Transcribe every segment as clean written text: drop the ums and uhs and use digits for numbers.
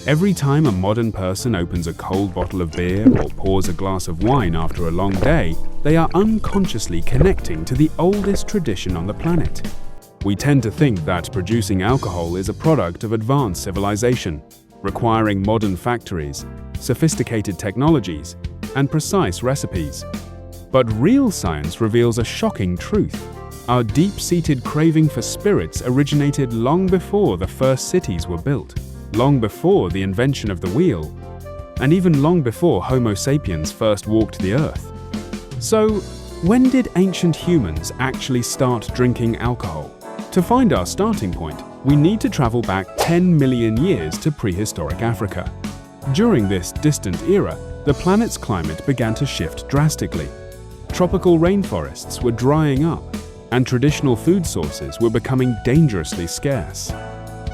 Every time a modern person opens a cold bottle of beer or pours a glass of wine after a long day, they are unconsciously connecting to the oldest tradition on the planet. We tend to think that producing alcohol is a product of advanced civilization, requiring modern factories, sophisticated technologies, and precise recipes. But real science reveals a shocking truth. Our deep-seated craving for spirits originated long before the first cities were built, long before the invention of the wheel, and even long before Homo sapiens first walked the earth. So, when did ancient humans actually start drinking alcohol? To find our starting point, we need to travel back 10 million years to prehistoric Africa. During this distant era, the planet's climate began to shift drastically. Tropical rainforests were drying up, and traditional food sources were becoming dangerously scarce.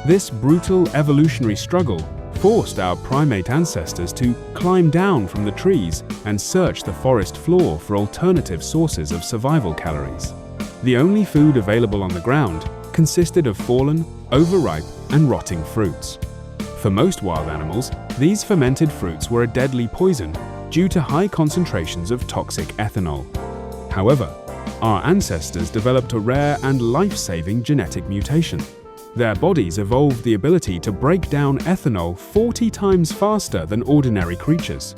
This brutal evolutionary struggle forced our primate ancestors to climb down from the trees and search the forest floor for alternative sources of survival calories. The only food available on the ground consisted of fallen, overripe, and rotting fruits. For most wild animals, these fermented fruits were a deadly poison due to high concentrations of toxic ethanol. However, our ancestors developed a rare and life-saving genetic mutation. Their bodies evolved the ability to break down ethanol 40 times faster than ordinary creatures.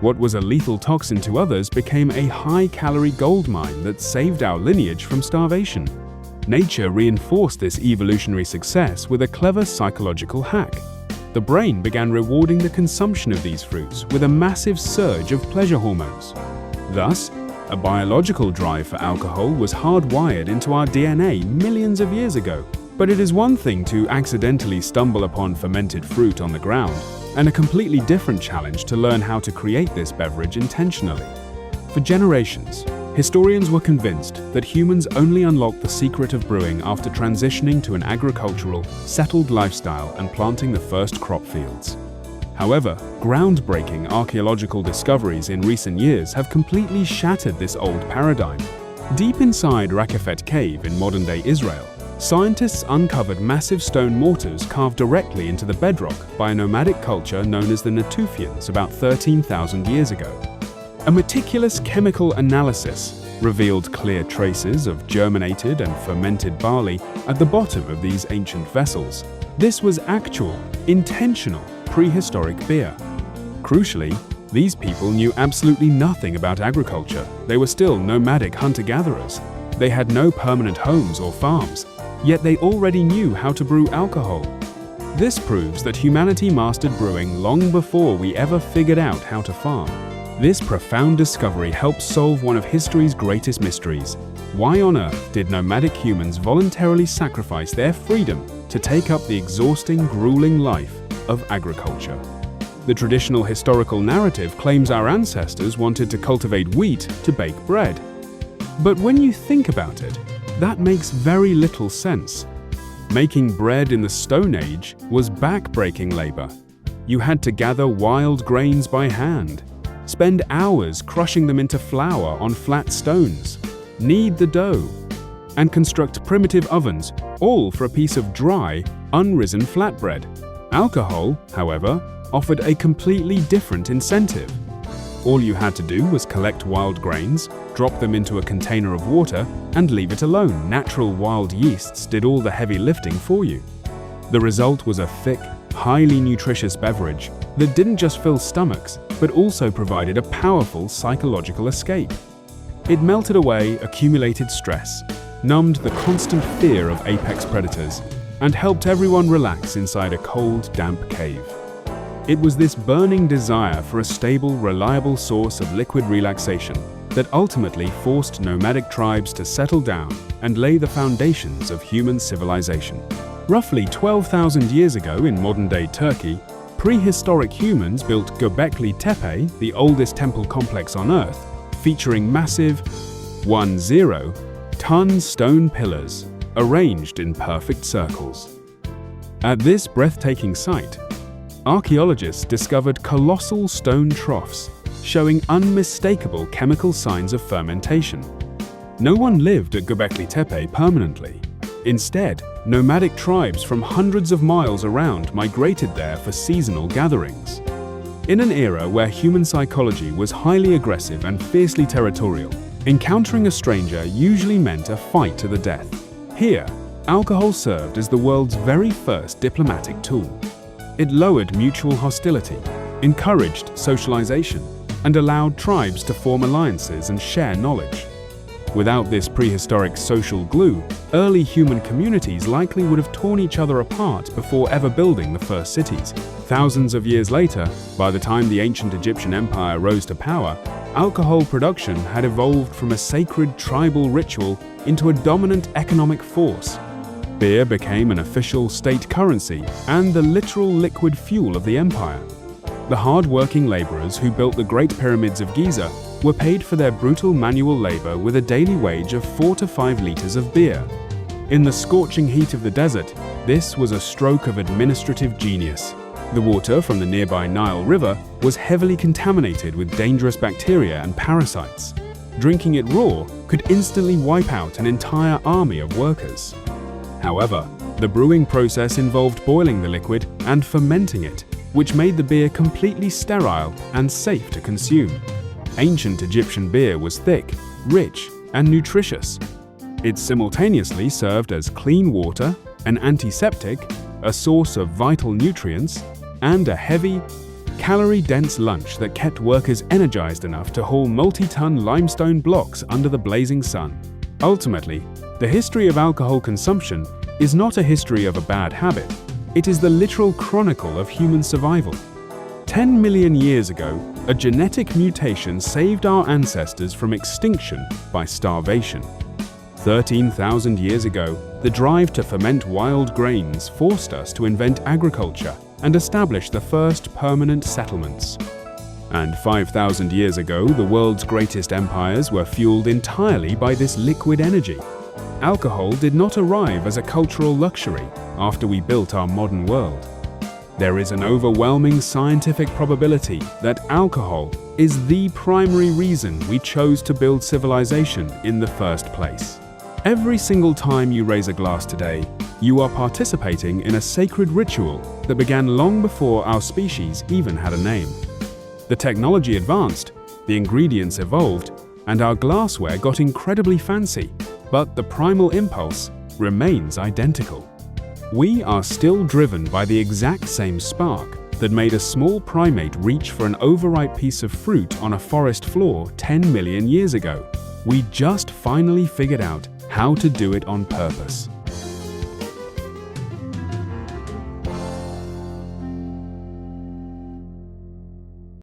What was a lethal toxin to others became a high-calorie goldmine that saved our lineage from starvation. Nature reinforced this evolutionary success with a clever psychological hack. The brain began rewarding the consumption of these fruits with a massive surge of pleasure hormones. Thus, a biological drive for alcohol was hardwired into our DNA millions of years ago. But it is one thing to accidentally stumble upon fermented fruit on the ground, and a completely different challenge to learn how to create this beverage intentionally. For generations, historians were convinced that humans only unlocked the secret of brewing after transitioning to an agricultural, settled lifestyle and planting the first crop fields. However, groundbreaking archaeological discoveries in recent years have completely shattered this old paradigm. Deep inside Rakefet Cave in modern-day Israel, scientists uncovered massive stone mortars carved directly into the bedrock by a nomadic culture known as the Natufians about 13,000 years ago. A meticulous chemical analysis revealed clear traces of germinated and fermented barley at the bottom of these ancient vessels. This was actual, intentional, prehistoric beer. Crucially, these people knew absolutely nothing about agriculture. They were still nomadic hunter-gatherers. They had no permanent homes or farms, yet they already knew how to brew alcohol. This proves that humanity mastered brewing long before we ever figured out how to farm. This profound discovery helps solve one of history's greatest mysteries. Why on earth did nomadic humans voluntarily sacrifice their freedom to take up the exhausting, grueling life of agriculture? The traditional historical narrative claims our ancestors wanted to cultivate wheat to bake bread. But when you think about it, that makes very little sense. Making bread in the Stone Age was back-breaking labor. You had to gather wild grains by hand, spend hours crushing them into flour on flat stones, knead the dough, and construct primitive ovens, all for a piece of dry, unrisen flatbread. Alcohol, however, offered a completely different incentive. All you had to do was collect wild grains, drop them into a container of water, and leave it alone. Natural wild yeasts did all the heavy lifting for you. The result was a thick, highly nutritious beverage that didn't just fill stomachs, but also provided a powerful psychological escape. It melted away accumulated stress, numbed the constant fear of apex predators, and helped everyone relax inside a cold, damp cave. It was this burning desire for a stable, reliable source of liquid relaxation that ultimately forced nomadic tribes to settle down and lay the foundations of human civilization. Roughly 12,000 years ago in modern-day Turkey, prehistoric humans built Göbekli Tepe, the oldest temple complex on Earth, featuring massive 10-ton stone pillars arranged in perfect circles. At this breathtaking site, archaeologists discovered colossal stone troughs showing unmistakable chemical signs of fermentation. No one lived at Göbekli Tepe permanently. Instead, Nomadic tribes from hundreds of miles around migrated there for seasonal gatherings. In an era where human psychology was highly aggressive and fiercely territorial, encountering a stranger usually meant a fight to the death. Here, alcohol served as the world's very first diplomatic tool. It lowered mutual hostility, encouraged socialization, and allowed tribes to form alliances and share knowledge. Without this prehistoric social glue, early human communities likely would have torn each other apart before ever building the first cities. Thousands of years later, by the time the ancient Egyptian empire rose to power, alcohol production had evolved from a sacred tribal ritual into a dominant economic force. Beer became an official state currency and the literal liquid fuel of the empire. The hard-working laborers who built the Great Pyramids of Giza were paid for their brutal manual labor with a daily wage of 4 to 5 liters of beer. In the scorching heat of the desert, this was a stroke of administrative genius. The water from the nearby Nile River was heavily contaminated with dangerous bacteria and parasites. Drinking it raw could instantly wipe out an entire army of workers. However, the brewing process involved boiling the liquid and fermenting it, which made the beer completely sterile and safe to consume. Ancient Egyptian beer was thick, rich, and nutritious. It simultaneously served as clean water, an antiseptic, a source of vital nutrients, and a heavy, calorie-dense lunch that kept workers energized enough to haul multi-ton limestone blocks under the blazing sun. Ultimately, the history of alcohol consumption is not a history of a bad habit. It is the literal chronicle of human survival. 10 million years ago, a genetic mutation saved our ancestors from extinction by starvation. 13,000 years ago, the drive to ferment wild grains forced us to invent agriculture and establish the first permanent settlements. And 5,000 years ago, the world's greatest empires were fueled entirely by this liquid energy. Alcohol did not arrive as a cultural luxury after we built our modern world. There is an overwhelming scientific probability that alcohol is the primary reason we chose to build civilization in the first place. Every single time you raise a glass today, you are participating in a sacred ritual that began long before our species even had a name. The technology advanced, the ingredients evolved, and our glassware got incredibly fancy, but the primal impulse remains identical. We are still driven by the exact same spark that made a small primate reach for an overripe piece of fruit on a forest floor 10 million years ago. We just finally figured out how to do it on purpose.